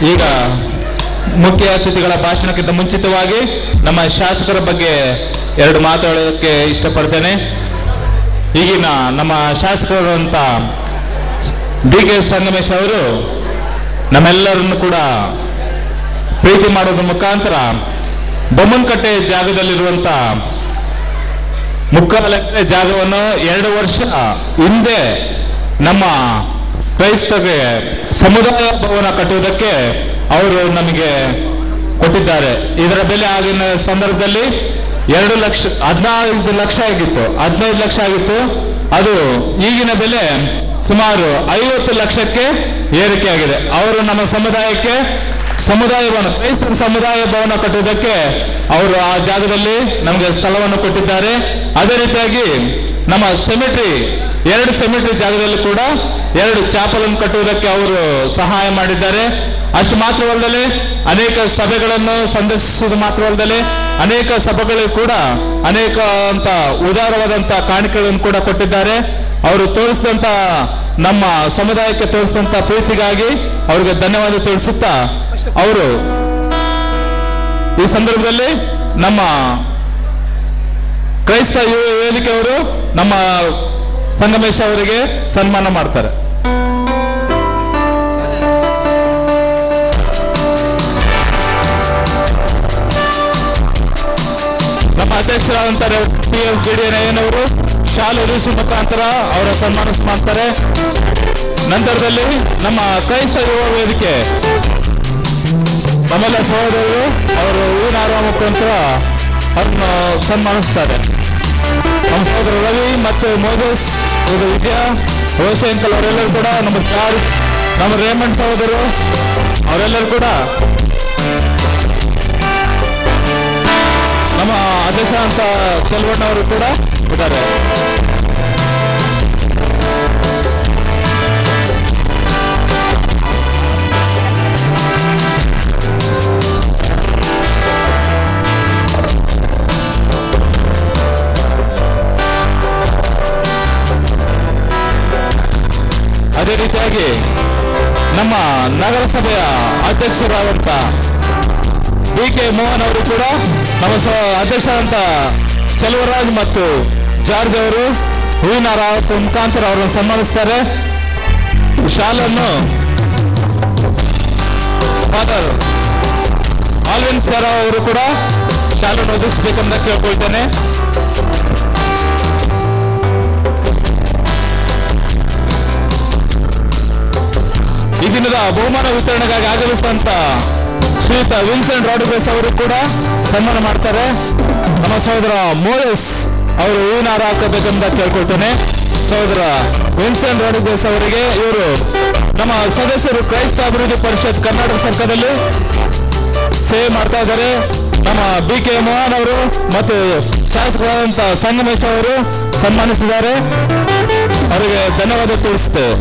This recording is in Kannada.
ಈಗ ಮುಖ್ಯ ಅತಿಥಿಗಳ ಭಾಷಣಕ್ಕಿಂತ ಮುಂಚಿತವಾಗಿ ನಮ್ಮ ಶಾಸಕರ ಬಗ್ಗೆ ಎರಡು ಮಾತಾಡೋದಕ್ಕೆ ಇಷ್ಟಪಡ್ತೇನೆ. ಈಗಿನ ನಮ್ಮ ಶಾಸಕರು ಅಂತ ಡಿ.ಕೆ. ಸಂಗಮೇಶ್ ಅವರು ನಮ್ಮೆಲ್ಲರನ್ನು ಕೂಡ ಪ್ರೀತಿ ಮಾಡೋದ್ರ ಮುಖಾಂತರ ಬೊಮ್ಮನಕಟ್ಟೆ ಜಾಗದಲ್ಲಿರುವಂತ ಮುಕ್ಕಾಲು ಎಕರೆ ಜಾಗವನ್ನು 2 ವರ್ಷ ಹಿಂದೆ ನಮ್ಮ ಕ್ರೈಸ್ತರಿಗೆ ಸಮುದಾಯ ಭವನ ಕಟ್ಟುವುದಕ್ಕೆ ಅವರು ನಮಗೆ ಕೊಟ್ಟಿದ್ದಾರೆ. ಇದರ ಬೆಲೆ ಆಗಿನ ಸಂದರ್ಭದಲ್ಲಿ 15 ಲಕ್ಷ ಆಗಿತ್ತು. ಅದು ಈಗಿನ ಬೆಲೆ ಸುಮಾರು 50 ಲಕ್ಷಕ್ಕೆ ಏರಿಕೆ ಆಗಿದೆ. ಅವರು ನಮ್ಮ ಸಮುದಾಯಕ್ಕೆ ಕ್ರೈಸ್ತರ ಸಮುದಾಯ ಭವನ ಕಟ್ಟುವುದಕ್ಕೆ ಅವರು ಆ ಜಾಗದಲ್ಲಿ ನಮಗೆ ಸ್ಥಳವನ್ನು ಕೊಟ್ಟಿದ್ದಾರೆ. ಅದೇ ರೀತಿಯಾಗಿ ನಮ್ಮ ಎರಡು ಸೆಮಿಟ್ರಿ ಜಾಗದಲ್ಲಿ ಕೂಡ 2 ಚಾಪಲ್ ಅನ್ನು ಕಟ್ಟುವುದಕ್ಕೆ ಅವರು ಸಹಾಯ ಮಾಡಿದ್ದಾರೆ. ಅಷ್ಟು ಮಾತ್ರವಲ್ಲದೆ ಅನೇಕ ಸಭೆಗಳನ್ನು ಸಂದರ್ಶಿಸುವುದು ಮಾತ್ರವಲ್ಲದೆ ಅನೇಕ ಸಭೆಗಳಿಗೆ ಕೂಡ ಅನೇಕ ಅಂತ ಉದಾರವಾದಂತ ಕಾಣಿಕೆಗಳನ್ನು ಕೂಡ ಕೊಟ್ಟಿದ್ದಾರೆ. ಅವರು ತೋರಿಸಿದಂತ ನಮ್ಮ ಸಮುದಾಯಕ್ಕೆ ತೋರಿಸಿದಂತ ಪ್ರೀತಿಗಾಗಿ ಅವರಿಗೆ ಧನ್ಯವಾದ ತಿಳಿಸುತ್ತಾ ಅವರು ಈ ಸಂದರ್ಭದಲ್ಲಿ ನಮ್ಮ ಕ್ರೈಸ್ತ ಯುವ ವೇದಿಕೆ ಅವರು ನಮ್ಮ ಸಂಗಮೇಶ್ ಅವರಿಗೆ ಸನ್ಮಾನ ಮಾಡ್ತಾರೆ. ನಮ್ಮ ಅಧ್ಯಕ್ಷರಾದಂತಾರೆ PF ಶಾಲೆ ಹೊದಿಸುವ ಮುಖಾಂತರ ಅವರ ಸನ್ಮಾನ ಮಾಡ್ತಾರೆ. ನಂತರದಲ್ಲಿ ನಮ್ಮ ಕ್ರೈಸ್ತ ಯುವ ವೇದಿಕೆ ನಮ್ಮೆಲ್ಲ ಸಹೋದರರು ಅವರು ಹೂವಿನ ಮುಖಾಂತರ ಅವ್ರನ್ನು ಸನ್ಮಾನಿಸ್ತಾರೆ. ನಮ್ಮ ಸಹೋದರ ರವಿ ಮತ್ತು ಮೋದಸ್ ವಿಜಯ ರೋಶಂಕಲ್ ಅವರೆಲ್ಲರೂ ಕೂಡ ನಮ್ಮ ಜಾರ್ಜ್ ನಮ್ಮ ರೇಮಂಡ್ ಸಹೋದರರು ಅವರೆಲ್ಲರೂ ಕೂಡ ನಮ್ಮ ಅಧ್ಯಕ್ಷ ಅಂತ ಚೆಲುವಣ್ಣ ಅವರು ಕೂಡ ಇದ್ದಾರೆ. ಅದೇ ರೀತಿಯಾಗಿ ನಮ್ಮ ನಗರಸಭೆಯ ಅಧ್ಯಕ್ಷರಾದಂತ ಡಿ.ಕೆ. ಮೋಹನ್ ಅವರು ಕೂಡ ನಮ್ಮ ಅಧ್ಯಕ್ಷರಾದಂತ ಚೆಲುವರಾಜ್ ಮತ್ತು ಜಾರ್ಜ್ ಅವರು ಹೂವಿನ ಮುಖಾಂತರ ಅವರನ್ನು ಸನ್ಮಾನಿಸ್ತಾರೆ. ಶಾಲನ್ನು ಫಾದರ್ ಆಲ್ವಿನ್ ಸರ್ ಅವರು ಕೂಡ ಶಾಲೆಯನ್ನು ಓದಿಸಬೇಕೆಂದು ಕೇಳ್ಕೊಳ್ತೇನೆ. ಈ ದಿನದ ಬಹುಮಾನ ವಿತರಣೆಗಾಗಿ ಆಗಮಿಸಿದಂತ ಶ್ರೀಯುತ ವಿನ್ಸೆಂಟ್ ರಾಡ್ರಿಗಸ್ ಅವರು ಕೂಡ ಸನ್ಮಾನ ಮಾಡ್ತಾರೆ. ನಮ್ಮ ಸಹೋದರ ಮೋಯಸ್ ಅವರು ಹೂವಿನ ಹಾರ ಹಾಕಬೇಕೆಂದ ಕೇಳ್ಕೊಳ್ತೇನೆ. ಸಹೋದರ ವಿನ್ಸೆಂಟ್ ರಾಡ್ರಿಗಸ್ ಅವರಿಗೆ ಇವರು ನಮ್ಮ ಸದಸ್ಯರು ಕ್ರೈಸ್ತ ಅಭಿವೃದ್ಧಿ ಪರಿಷತ್ ಕರ್ನಾಟಕ ಸರ್ಕಾರದಲ್ಲಿ ಸೇವೆ ಮಾಡ್ತಾ ಇದ್ದಾರೆ. ನಮ್ಮ ಡಿ.ಕೆ. ಮೋಹನ್ ಅವರು ಮತ್ತು ಶಾಸಕರಾದಂತಹ ಸಂಗಮೇಶ್ ಅವರು ಸನ್ಮಾನಿಸಿದ್ದಾರೆ. ಅವರಿಗೆ ಧನ್ಯವಾದ ತಿಳಿಸುತ್ತೇವೆ.